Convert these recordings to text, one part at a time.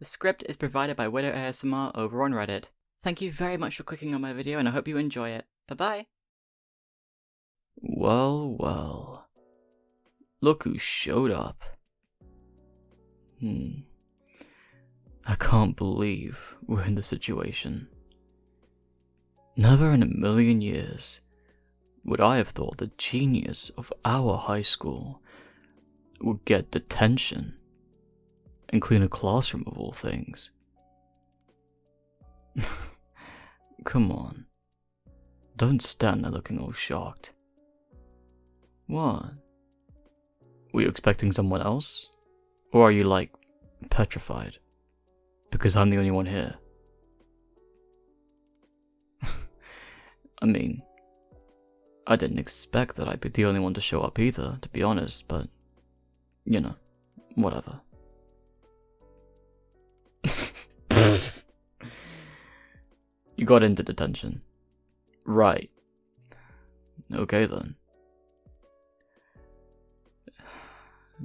The script is provided by Widow ASMR over on Reddit. Thank you very much for clicking on my video, and I hope you enjoy it. Bye-bye! Well, well. Look who showed up. I can't believe we're in this situation. Never in a million years would I have thought the genius of our high school would get detention and clean a classroom of all things. Come on. Don't stand there looking all shocked. What? Were you expecting someone else? Or are you, like, petrified? Because I'm the only one here. I mean, I didn't expect that I'd be the only one to show up either, to be honest, but, you know, whatever. You got into detention. Right. Okay then.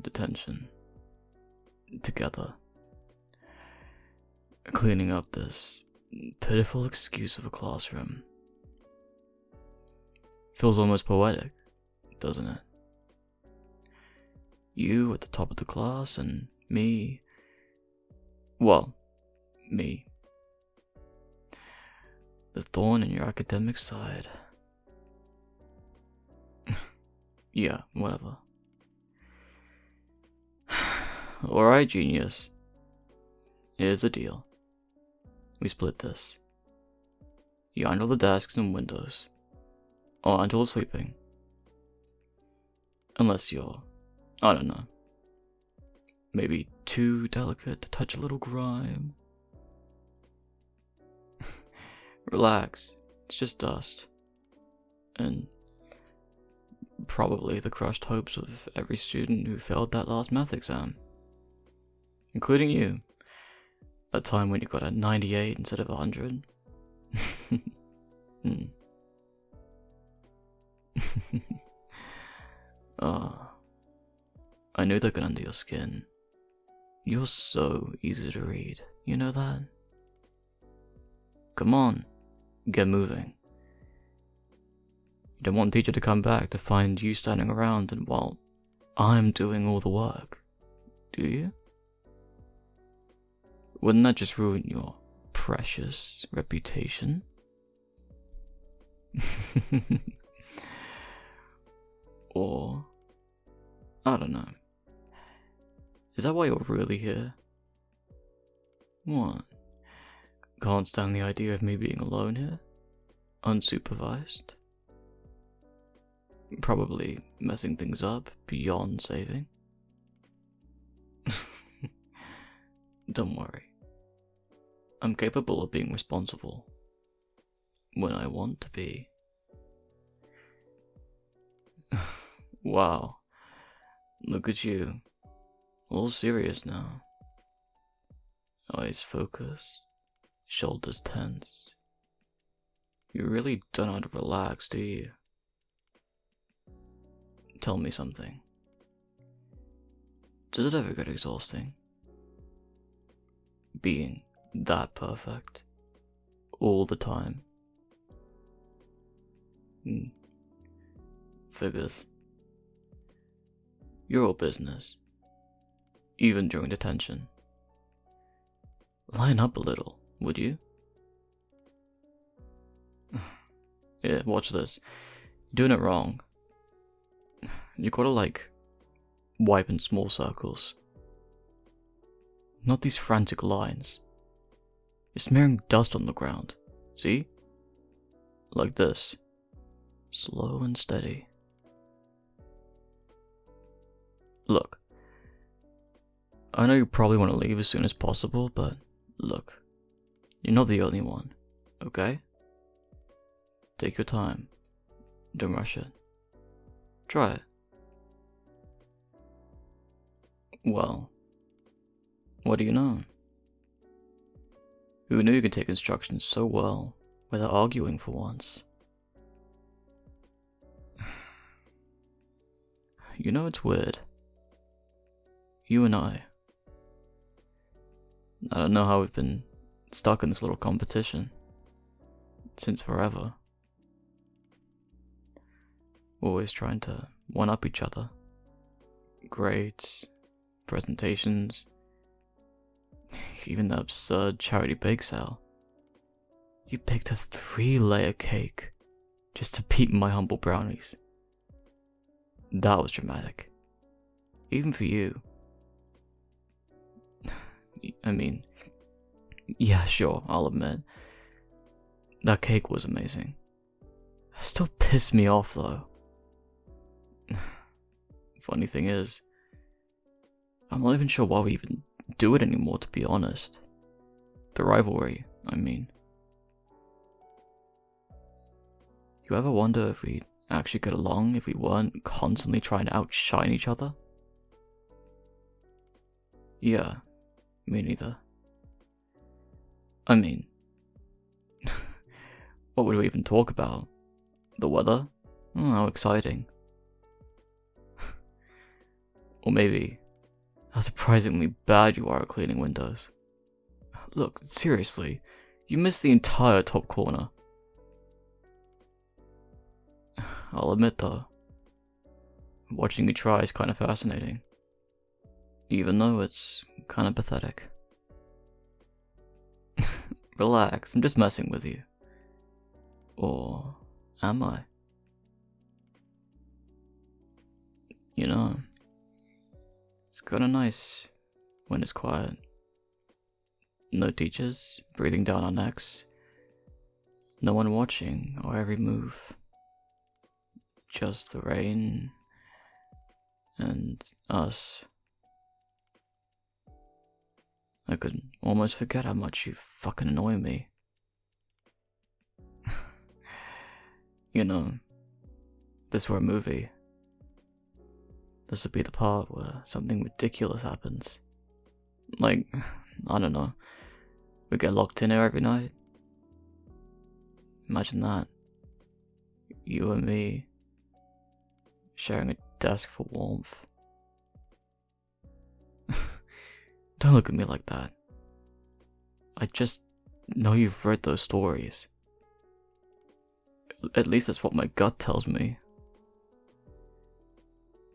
Detention. Together. Cleaning up this pitiful excuse of a classroom. Feels almost poetic, doesn't it? You at the top of the class and me. Well, me. The thorn in your academic side. Yeah, whatever. Alright, genius. Here's the deal. We split this. You handle the desks and windows. I'll handle the sweeping. Unless you're, I don't know, maybe too delicate to touch a little grime. Relax, it's just dust. And probably the crushed hopes of every student who failed that last math exam. Including you. That time when you got a 98 instead of 100. I knew that got under your skin. You're so easy to read, you know that? Come on, get moving. You don't want teacher to come back to find you standing around and while I'm doing all the work, do you? Wouldn't that just ruin your precious reputation? Or, I don't know. Is that why you're really here? What? Can't stand the idea of me being alone here? Unsupervised? Probably messing things up beyond saving? Don't worry. I'm capable of being responsible. When I want to be. Wow. Look at you. All serious now. Eyes focused. Shoulders tense. You really don't know how to relax, do you? Tell me something. Does it ever get exhausting? Being that perfect. All the time. Figures. You're all business. Even during detention. Line up a little, would you? Yeah, watch this. You're doing it wrong. You gotta, like, wipe in small circles. Not these frantic lines. You're smearing dust on the ground. See? Like this. Slow and steady. Look. I know you probably want to leave as soon as possible, but look. You're not the only one, okay? Take your time. Don't rush it. Try it. Well, what do you know? Who knew you could take instructions so well without arguing for once? You know, it's weird. You and I. I don't know how we've been stuck in this little competition since forever. Always trying to one-up each other. Grades, presentations, even the absurd charity bake sale. You baked a 3-layer cake just to beat my humble brownies. That was dramatic. Even for you. I mean, yeah, sure, I'll admit. That cake was amazing. It still pissed me off, though. Funny thing is, I'm not even sure why we even do it anymore, to be honest. The rivalry, I mean. You ever wonder if we'd actually get along if we weren't constantly trying to outshine each other? Yeah, me neither. I mean, what would we even talk about? The weather? Oh, how exciting. Or maybe how surprisingly bad you are at cleaning windows. Look, seriously, you missed the entire top corner. I'll admit though, watching you try is kind of fascinating. Even though it's kind of pathetic. Relax, I'm just messing with you. Or am I? You know, it's kinda nice when it's quiet. No teachers breathing down our necks. No one watching our every move. Just the rain and us. I could almost forget how much you fucking annoy me. You know, if this were a movie, this would be the part where something ridiculous happens. Like, I don't know, we get locked in here every night. Imagine that. You and me, sharing a desk for warmth. Don't look at me like that. I just know you've read those stories. At least that's what my gut tells me.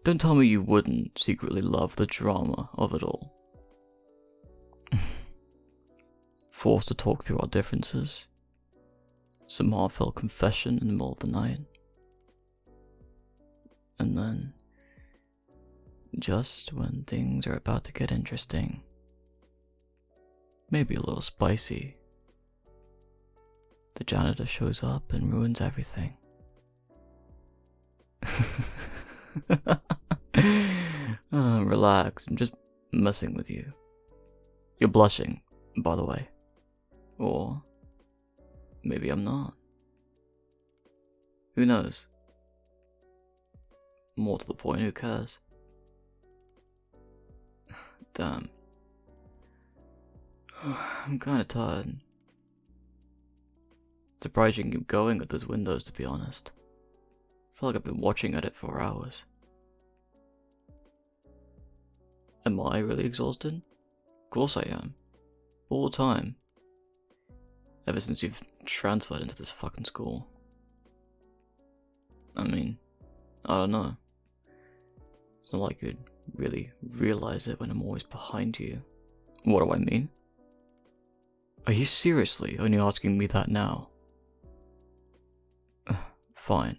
Don't tell me you wouldn't secretly love the drama of it all. Forced to talk through our differences. Some heartfelt confession in the middle of the night. And then, just when things are about to get interesting, maybe a little spicy, the janitor shows up and ruins everything. Relax, I'm just messing with you. You're blushing, by the way. Or maybe I'm not. Who knows? More to the point, who cares? Damn. I'm kinda tired. Surprised you can keep going at those windows, to be honest. I feel like I've been watching at it for hours. Am I really exhausted? Of course I am. All the time. Ever since you've transferred into this fucking school. I mean, I don't know. It's not like you'd really realize it when I'm always behind you. What do I mean? Are you seriously only asking me that now? Fine.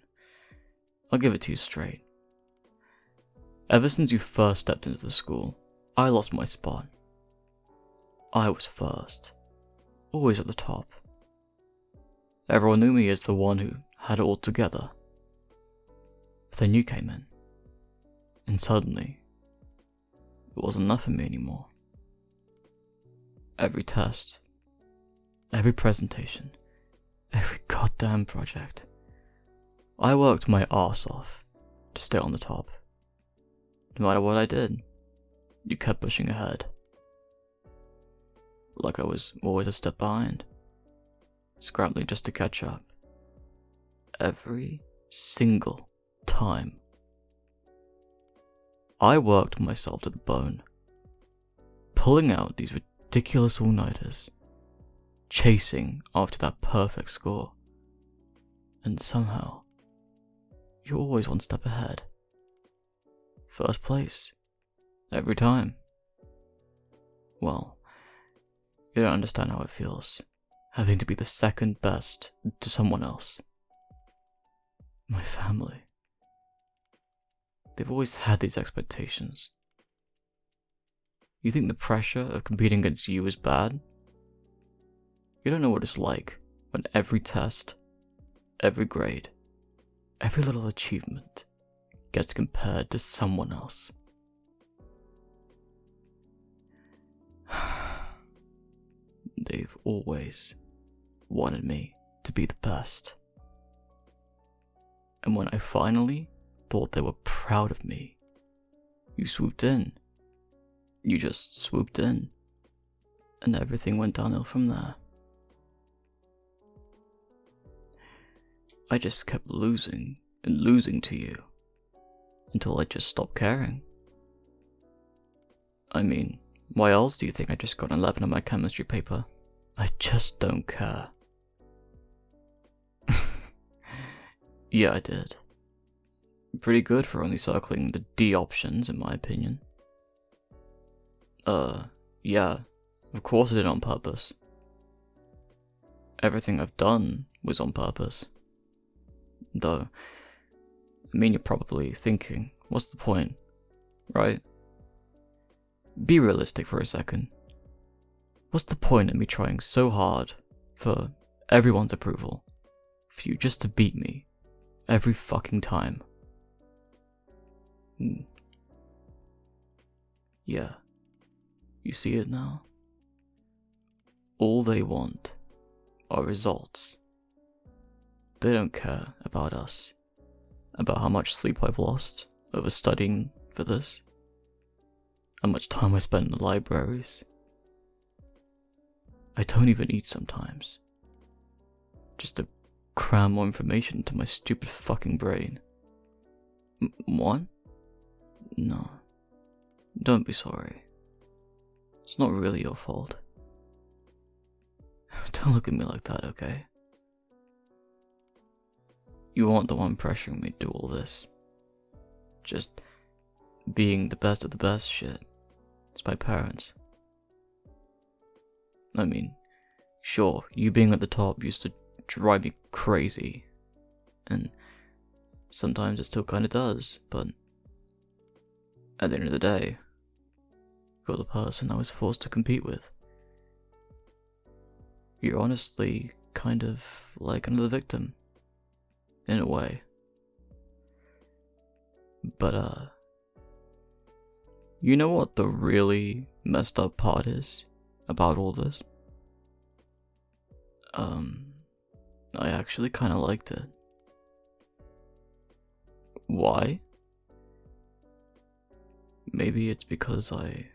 I'll give it to you straight. Ever since you first stepped into the school, I lost my spot. I was first. Always at the top. Everyone knew me as the one who had it all together. But then you came in. And suddenly, it wasn't enough for me anymore. Every test, every presentation, every goddamn project, I worked my arse off to stay on the top. No matter what I did, you kept pushing ahead. Like I was always a step behind, scrambling just to catch up. Every single time. I worked myself to the bone, pulling out these ridiculous all-nighters, chasing after that perfect score. And somehow, you're always one step ahead. First place. Every time. Well, you don't understand how it feels, having to be the second best to someone else. My family. They've always had these expectations. You think the pressure of competing against you is bad? You don't know what it's like when every test, every grade, every little achievement gets compared to someone else. They've always wanted me to be the best. And when I finally thought they were proud of me, you swooped in. You just swooped in. And everything went downhill from there. I just kept losing and losing to you until I just stopped caring. I mean, why else do you think I just got an 11 on my chemistry paper? I just don't care. Yeah, I did. Pretty good for only circling the D options, in my opinion. Yeah, of course I did it on purpose. Everything I've done was on purpose. Though, I mean, you're probably thinking, what's the point, right? Be realistic for a second. What's the point in me trying so hard for everyone's approval, for you just to beat me every fucking time? Yeah, you see it now? All they want are results. They don't care about us, about how much sleep I've lost over studying for this, how much time I spent in the libraries. I don't even eat sometimes, just to cram more information into my stupid fucking brain. What? No. Don't be sorry. It's not really your fault. Don't look at me like that, okay? You aren't the one pressuring me to do all this. Just being the best of the best shit. It's my parents. I mean, sure, you being at the top used to drive me crazy. And sometimes it still kinda does, but at the end of the day, you're the person I was forced to compete with. You're honestly kind of like another victim. In a way. But, you know what the really messed up part is about all this? I actually kinda liked it. Why? Maybe it's because I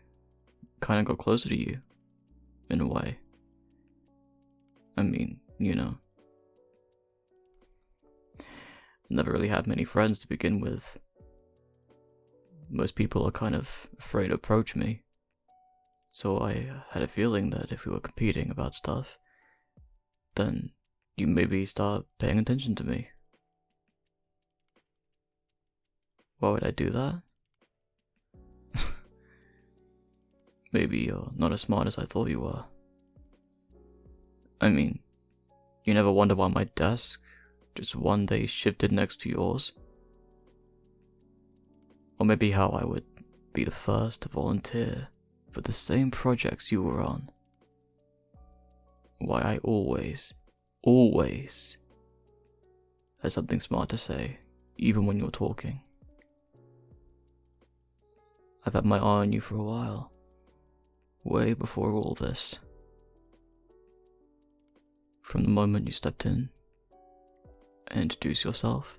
kinda got closer to you, in a way. I mean, you know. Never really had many friends to begin with. Most people are kind of afraid to approach me. So I had a feeling that if we were competing about stuff, then you maybe start paying attention to me. Why would I do that? Maybe you're not as smart as I thought you were. I mean, you never wonder why my desk just one day shifted next to yours? Or maybe how I would be the first to volunteer for the same projects you were on. Why I always had something smart to say, even when you're talking. I've had my eye on you for a while, way before all this. From the moment you stepped in and introduced yourself,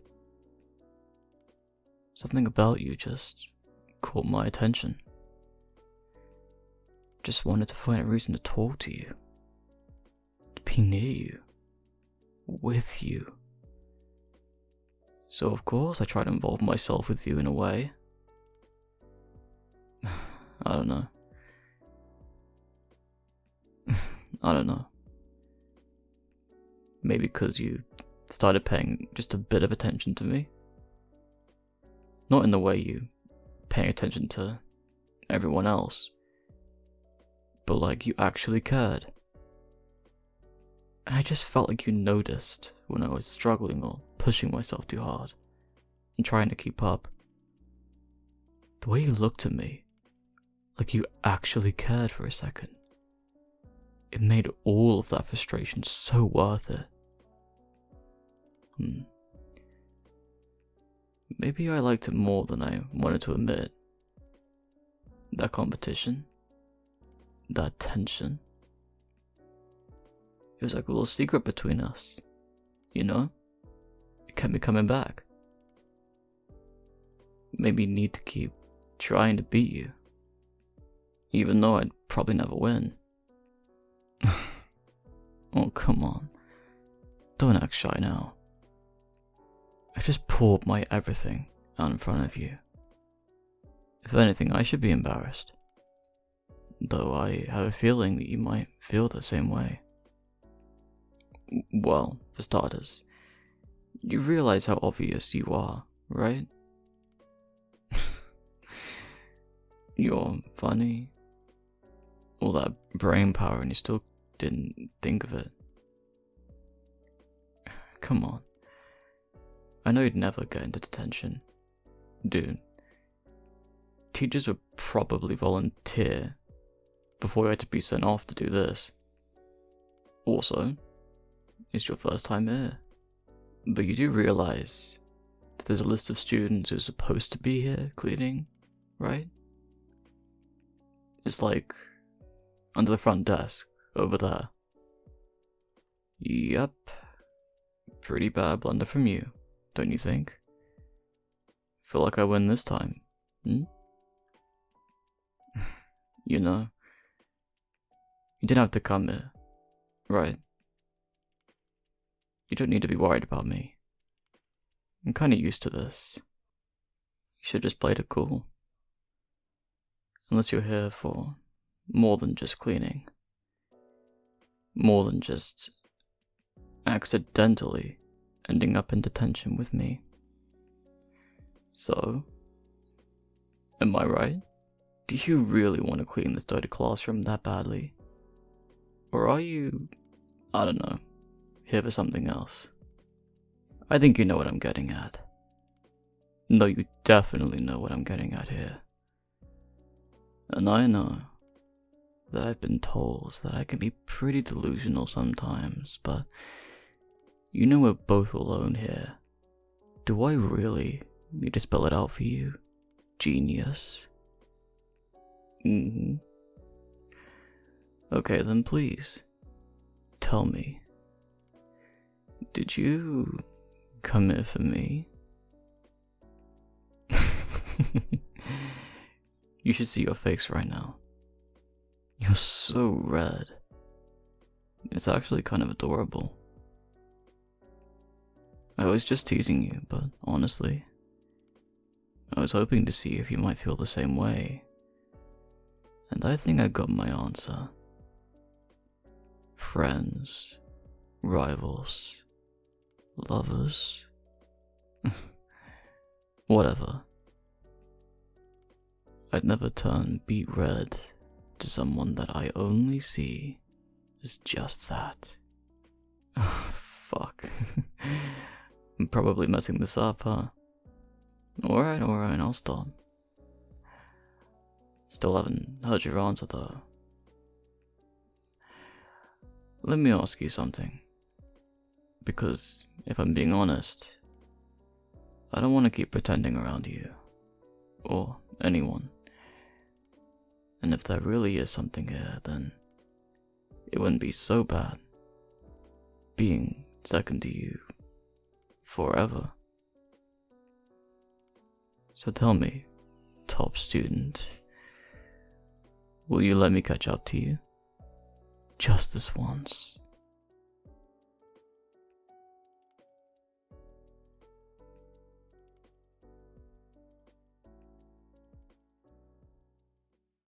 something about you just caught my attention. Just wanted to find a reason to talk to you, to be near you, with you. So of course I try to involve myself with you in a way. I don't know. I don't know. Maybe because you started paying just a bit of attention to me. Not in the way you paying attention to everyone else, but like you actually cared. And I just felt like you noticed when I was struggling or pushing myself too hard and trying to keep up. The way you looked at me, like you actually cared for a second. It made all of that frustration so worth it. Maybe I liked it more than I wanted to admit. That competition, that tension. It was like a little secret between us, you know? It kept me coming back. Made me need to keep trying to beat you, even though I'd probably never win. Oh, come on. Don't act shy now. I just poured my everything out in front of you. If anything, I should be embarrassed. Though I have a feeling that you might feel the same way. Well, for starters, you realize how obvious you are, right? You're funny. All that brain power and you still didn't think of it. Come on. I know you'd never get into detention. Dude. Teachers would probably volunteer before you had to be sent off to do this. Also, it's your first time here. But you do realize that there's a list of students who are supposed to be here cleaning, right? It's like under the front desk, over there. Yep. Pretty bad blunder from you, don't you think? Feel like I win this time, You know, you didn't have to come here, right? You don't need to be worried about me. I'm kinda used to this. You should just played it cool. Unless you're here for more than just cleaning. More than just accidentally ending up in detention with me. So, am I right? Do you really want to clean this dirty classroom that badly? Or are you, I don't know, here for something else? I think you know what I'm getting at. No, you definitely know what I'm getting at here. And I know that I've been told that I can be pretty delusional sometimes, but you know we're both alone here. Do I really need to spell it out for you, genius? Okay then, please, tell me. Did you come here for me? You should see your face right now. You're so red. It's actually kind of adorable. I was just teasing you, but honestly, I was hoping to see if you might feel the same way. And I think I got my answer. Friends, rivals, lovers, whatever. I'd never turn beet red to someone that I only see as just that. Fuck. I'm probably messing this up, huh? Alright, I'll stop. Still haven't heard your answer though. Let me ask you something. Because, if I'm being honest, I don't want to keep pretending around you. Or anyone. And if there really is something here, then it wouldn't be so bad being second to you forever. So tell me, top student, will you let me catch up to you? Just this once.